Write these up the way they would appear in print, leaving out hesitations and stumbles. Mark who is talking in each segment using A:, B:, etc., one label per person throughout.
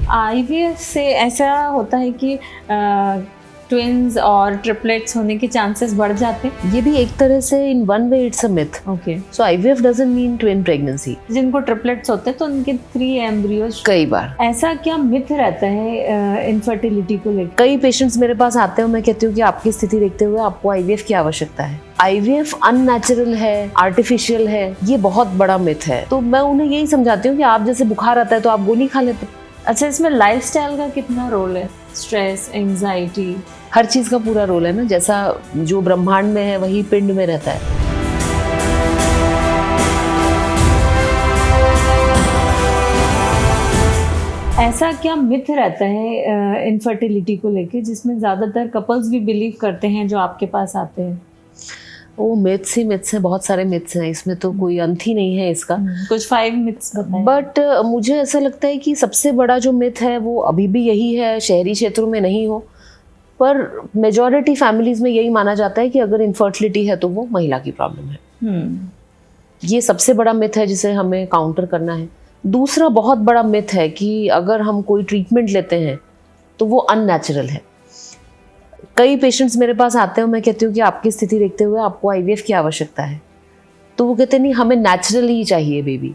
A: IVF से ऐसा होता है कि ट्विन्स और ट्रिपलेट्स होने के चांसेस बढ़ जाते हैं।
B: ये भी एक तरह से in one way it's a myth.
A: Okay,
B: so IVF doesn't mean twin pregnancy.
A: जिनको ट्रिपलेट्स होते हैं तो उनके 3 एम्ब्रियोज।
B: कई बार
A: ऐसा क्या मिथ रहता है इनफर्टिलिटी को लेकर?
B: कई पेशेंट्स मेरे पास आते हैं, मैं कहती हूँ कि आपकी स्थिति देखते हुए आपको आईवीएफ की आवश्यकता है। आईवीएफ अननेचुरल है, आर्टिफिशियल है, ये बहुत बड़ा मिथ है। तो मैं उन्हें यही समझाती हूँ कि आप जैसे बुखार आता है तो आप गोली खा लेते हैं।
A: अच्छा, इसमें लाइफस्टाइल का कितना रोल है? स्ट्रेस, एंजाइटी,
B: हर चीज का पूरा रोल है ना। जैसा जो ब्रह्मांड में है वही पिंड में रहता है।
A: ऐसा क्या मिथ रहता है इनफर्टिलिटी को लेके जिसमें ज्यादातर कपल्स भी बिलीव करते हैं जो आपके पास आते हैं?
B: वो मिथ्स ही मिथ्स हैं, बहुत सारे मिथ्स हैं, इसमें तो कोई अंत ही नहीं है इसका।
A: कुछ 5 मिथ्स बताएं।
B: बट मुझे ऐसा लगता है कि सबसे बड़ा जो मिथ है वो अभी भी यही है, शहरी क्षेत्रों में नहीं हो, पर मेजॉरिटी फैमिलीज में यही माना जाता है कि अगर इनफर्टिलिटी है तो वो महिला की प्रॉब्लम है। ये सबसे बड़ा मिथ है जिसे हमें काउंटर करना है। दूसरा बहुत बड़ा मिथ है कि अगर हम कोई ट्रीटमेंट लेते हैं तो वो अननेचुरल है। कई पेशेंट्स मेरे पास आते हैं, मैं कहती हूँ कि आपकी स्थिति देखते हुए आपको आईवीएफ की आवश्यकता है, तो वो कहते नहीं, हमें नेचुरल ही चाहिए बेबी।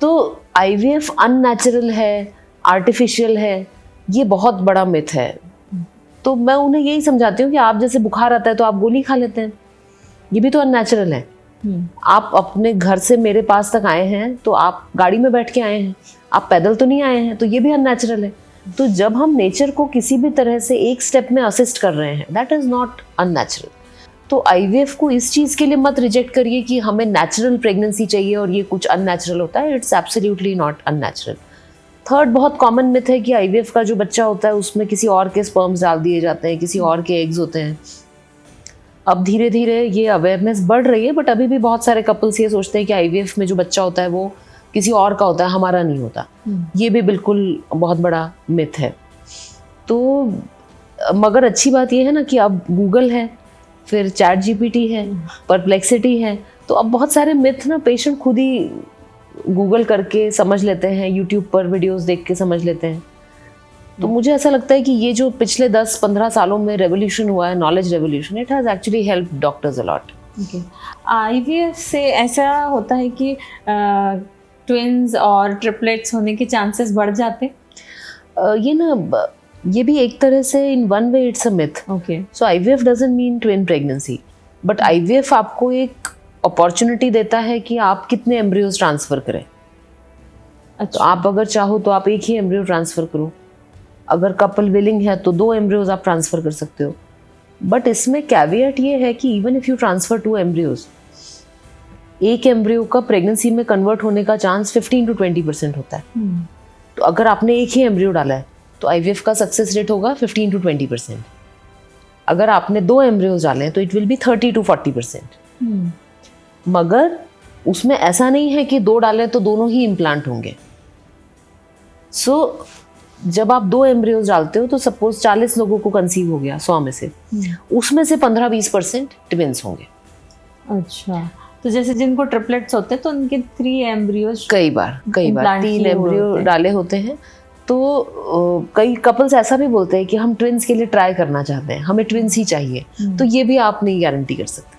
B: तो आईवीएफ अननेचुरल है, आर्टिफिशियल है, ये बहुत बड़ा मिथ है। तो मैं उन्हें यही समझाती हूँ कि आप जैसे बुखार आता है तो आप गोली खा लेते हैं, ये भी तो अननेचुरल है। आप अपने घर से मेरे पास तक आए हैं तो आप गाड़ी में बैठ के आए हैं, आप पैदल तो नहीं आए हैं, तो ये भी अननेचुरल है। तो जब हम नेचर को किसी भी तरह से एक स्टेप में असिस्ट कर रहे हैं, दैट इज नॉट अननेचुरल। तो आईवीएफ को इस चीज के लिए मत रिजेक्ट करिए कि हमें नेचुरल प्रेगनेंसी चाहिए और ये कुछ अननेचुरल होता है। It's absolutely not unnatural. Third बहुत कॉमन मिथ है कि आईवीएफ का जो बच्चा होता है उसमें किसी और के स्पर्म्स डाल दिए जाते हैं, किसी और के एग्स होते हैं। अब धीरे धीरे ये अवेयरनेस बढ़ रही है, बट अभी भी बहुत सारे कपल्स ये सोचते हैं कि आईवीएफ में जो बच्चा होता है वो किसी और का होता है, हमारा नहीं होता। ये भी बिल्कुल बहुत बड़ा मिथ है। तो मगर अच्छी बात ये है ना कि अब गूगल है, फिर चैट जीपीटी है, परप्लेक्सिटी है, तो अब बहुत सारे मिथ ना पेशेंट खुद ही गूगल करके समझ लेते हैं, यूट्यूब पर वीडियोस देख के समझ लेते हैं। तो मुझे ऐसा लगता है कि ये जो पिछले 10-15 सालों में रेवोल्यूशन हुआ है, knowledge revolution, it has actually helped doctors a lot.
A: IVF से ऐसा होता है कि ट्विन्स और ट्रिपलेट्स होने के चांसेस बढ़ जाते हैं?
B: ये भी एक तरह से in one way it's a myth.
A: Okay,
B: so IVF doesn't mean twin pregnancy, but IVF आपको एक अपॉर्चुनिटी देता है कि आप कितने एम्ब्रियोज ट्रांसफर करें।
A: अच्छा।
B: तो आप अगर चाहो तो आप एक ही एम्ब्रियो ट्रांसफर करो, अगर कपल विलिंग है तो 2 एम्ब्रियोज आप ट्रांसफर कर सकते हो। बट इसमें कैवियट ये है कि even if you transfer 2 embryos, एक एम्ब्रियो का प्रेगनेंसी में कन्वर्ट होने का चांस 15 to 20% होता है। तो अगर आपने एक ही एम्ब्रियो डाला है तो आईवीएफ का सक्सेस रेट होगा 15 to 20%। अगर आपने 2 एम्ब्रियोज डाले हैं तो इट विल बी 30 to 40%। मगर उसमें ऐसा नहीं है कि 2 डालें तो दोनों ही इम्प्लांट होंगे। सो जब आप 2 एम्ब्रियोज डालते हो तो सपोज 40 लोगों को कंसीव हो गया 100 में से, उसमें से 15-20% ट्विन्स होंगे।
A: अच्छा, तो जैसे जिनको ट्रिपलेट्स होते हैं तो उनके 3 एम्ब्रियोज
B: कई बार 3 एम्ब्रियो डाले होते हैं। तो कई कपल्स ऐसा भी बोलते हैं कि हम ट्विन्स के लिए ट्राई करना चाहते हैं, हमें ट्विन्स ही चाहिए। तो ये भी आप नहीं गारंटी कर सकते।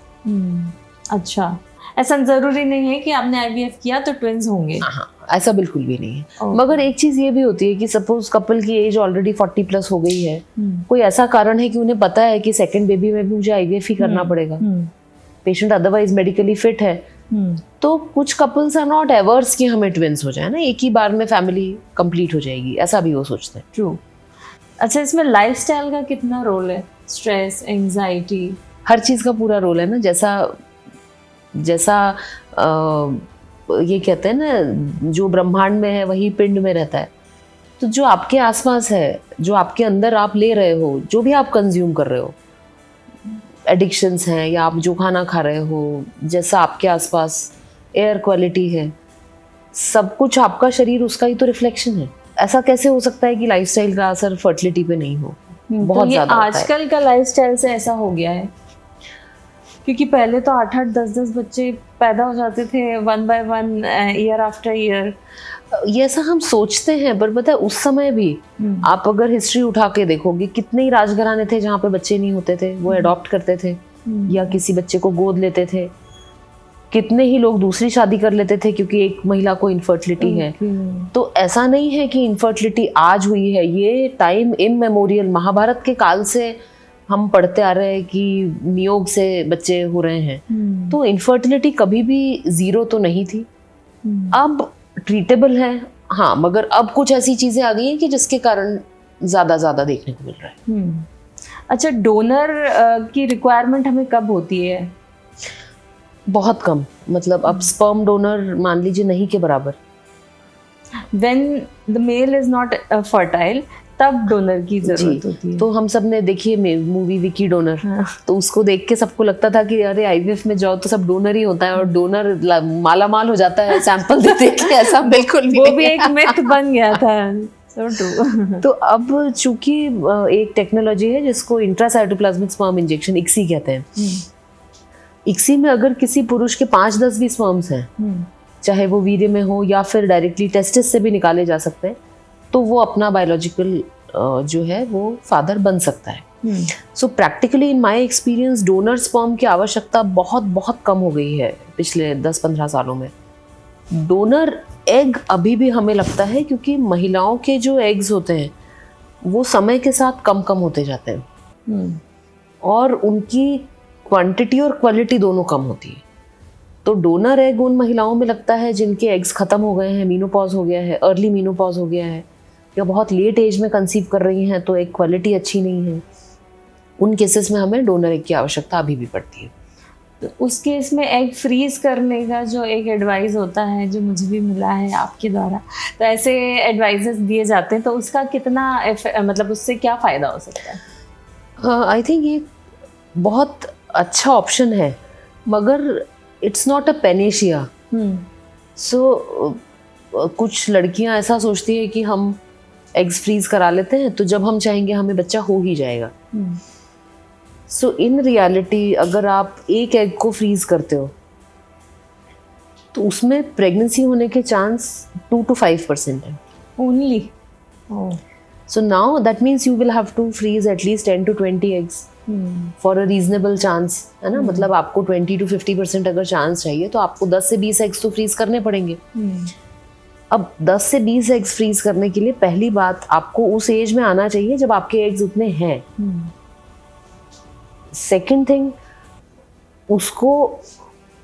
A: अच्छा, ऐसा जरूरी नहीं है कि आपने आईवीएफ किया तो ट्विन्स होंगे।
B: हाँ, ऐसा बिल्कुल भी नहीं है। मगर एक चीज ये भी होती है कि सपोज कपल की एज ऑलरेडी 40+ हो गई है, कोई ऐसा कारण है कि उन्हें पता है कि सेकंड बेबी में भी मुझे आईवीएफ ही करना पड़ेगा, पेशेंट अदरवाइज मेडिकली फिट है, तो कुछ कपल्स आर नॉट एवर्स कि हमें ट्विन्स हो जाए ना, एक ही बार में फैमिली कंप्लीट हो जाएगी, ऐसा भी वो सोचते हैं।
A: ट्रू। अच्छा, इसमें लाइफस्टाइल का कितना रोल है? स्ट्रेस, एंजाइटी,
B: हर चीज का पूरा रोल है ना। जैसा ये कहते हैं ना, जो ब्रह्मांड में है वही पिंड में रहता है। तो जो आपके आसपास है, जो आपके अंदर आप ले रहे हो, जो भी आप कंज्यूम कर रहे हो, एडिक्शंस हैं या आप जो खाना खा रहे हो, जैसा आपके आसपास एयर क्वालिटी है, सब कुछ आपका शरीर उसका ही तो रिफ्लेक्शन है। ऐसा कैसे हो सकता है कि लाइफस्टाइल का असर फर्टिलिटी पे नहीं हो? बहुत
A: तो ये
B: ज्यादा
A: आजकल का लाइफस्टाइल से ऐसा हो गया है। क्योंकि पहले तो 8-8 10-10 बच्चे पैदा हो जाते थे 1 by 1 ईयर आफ्टर ईयर।
B: ये ऐसा हम सोचते हैं, पर पता है उस समय भी आप अगर हिस्ट्री उठा के देखोगे कितने ही राजघराने थे जहाँ पे बच्चे नहीं होते थे, वो अडॉप्ट करते थे या किसी बच्चे को गोद लेते थे। कितने ही लोग दूसरी शादी कर लेते थे क्योंकि एक महिला को इनफर्टिलिटी है। तो ऐसा नहीं है कि इनफर्टिलिटी आज हुई है, ये टाइम इममेमोरियल महाभारत के काल से हम पढ़ते आ रहे हैं कि नियोग से बच्चे हो रहे हैं। तो इनफर्टिलिटी कभी भी जीरो तो नहीं थी। अब ट्रीटेबल है हाँ, मगर अब कुछ ऐसी चीजें आ गई हैं कि जिसके कारण ज्यादा देखने को मिल रहा है।
A: अच्छा, डोनर की रिक्वायरमेंट हमें कब होती है?
B: बहुत कम, मतलब अब स्पर्म डोनर मान लीजिए नहीं के बराबर।
A: When the male is not fertile, तब डोनर की जरूरत होती है।
B: तो हम सब ने देखी है मूवी विकी डोनर।
A: हाँ।
B: तो उसको देख के सबको लगता था कि अरे आईवीएफ में जाओ तो सब डोनर ही होता है और डोनर माला माल हो जाता है सैंपल देते कि ऐसा बिल्कुल भी
A: वो
B: नहीं
A: भी
B: है।
A: एक मिथ बन गया था। So true।
B: तो अब चूंकि एक टेक्नोलॉजी है जिसको इंट्रासाइटोप्लाज्मिक स्पर्म इंजेक्शन इक्सी कहते हैं। इक्सी में अगर किसी पुरुष के 5-10 भी स्पर्म्स हैं, चाहे वो वीर्य में हो या फिर डायरेक्टली टेस्टिस से भी निकाले जा सकते हैं, तो वो अपना बायोलॉजिकल जो है वो फादर बन सकता है। So practically in my experience donor sperm की आवश्यकता बहुत कम हो गई है पिछले 10-15 सालों में। डोनर एग अभी भी हमें लगता है क्योंकि महिलाओं के जो एग्स होते हैं वो समय के साथ कम होते जाते हैं और उनकी क्वांटिटी और क्वालिटी दोनों कम होती है। तो डोनर एग उन महिलाओं में लगता है जिनके एग्स ख़त्म हो गए हैं, मीनोपॉज हो गया है, अर्ली मीनोपॉज हो गया है या बहुत लेट एज में कंसीव कर रही हैं तो एक क्वालिटी अच्छी नहीं है। उन केसेस में हमें डोनर एग की आवश्यकता अभी भी पड़ती है।
A: तो उस केस में एग फ्रीज करने का जो एक एडवाइस होता है, जो मुझे भी मिला है आपके द्वारा, तो ऐसे एडवाइजेस दिए जाते हैं, तो उसका कितना मतलब उससे क्या फ़ायदा हो सकता है?
B: आई थिंक ये बहुत अच्छा ऑप्शन है, मगर इट्स नॉट अ पेनेशिया। सो कुछ लड़कियां ऐसा सोचती है कि हम एग्स फ्रीज करा लेते हैं तो जब हम चाहेंगे हमें बच्चा हो ही जाएगा। सो इन रियलिटी अगर आप एक एग को फ्रीज करते हो तो उसमें प्रेगनेंसी होने के चांस 2 to 5% है
A: only.
B: So now that means you will have to freeze at least 10 to 20 eggs for a reasonable chance, है ना। मतलब आपको 20 to 50% अगर चांस चाहिए तो आपको 10 से 20 एग्स तो फ्रीज करने पड़ेंगे। अब 10 से 20 एग्स फ्रीज करने के लिए पहली बात आपको उस एज में आना चाहिए जब आपके एग्स उतने हैं। सेकेंड थिंग, उसको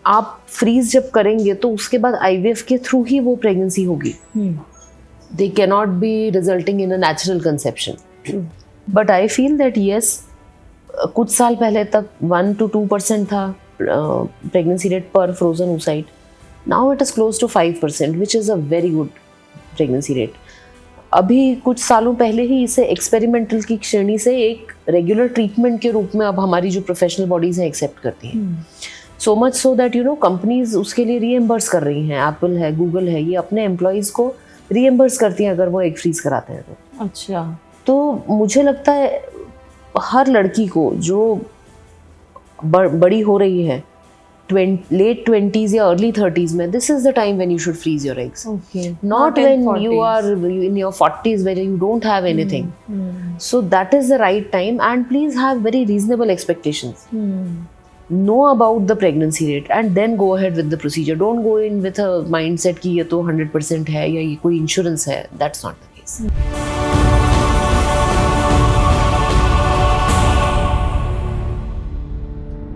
B: आप फ्रीज जब करेंगे तो उसके बाद आईवीएफ के थ्रू ही वो प्रेगनेंसी होगी। They can not be resulting in a natural conception. But I feel that yes, कुछ साल पहले तक 1 to 2% था प्रेगनेंसी रेट पर frozen oocyte. Now it is close to 5%, which is a very good pregnancy rate. अभी कुछ सालों पहले ही इसे एक्सपेरिमेंटल की श्रेणी से एक रेगुलर ट्रीटमेंट के रूप में अब हमारी जो प्रोफेशनल बॉडीज़ हैं एक्सेप्ट करती हैं। So much so that you know companies उसके लिए रीएम्बर्स कर रही हैं। एप्पल है, गूगल है, ये अपने एम्प्लॉयज़ को रीएम्बर्स करती हैं अगर वो एग फ्रीज कराते हैं तो।
A: अच्छा,
B: तो मुझे लगता है हर लड़की को जो बड़ी हो रही है लेट 20s या अर्ली 30s में, this is the time when you should freeze your eggs. Not when you are in your 40s where you don't have anything. So that is the right time, and please have very reasonable expectations. Know about the pregnancy rate and then go ahead with the procedure. Don't go in with a mindset कि ये तो 100% है या ये कोई insurance है. That's not the case.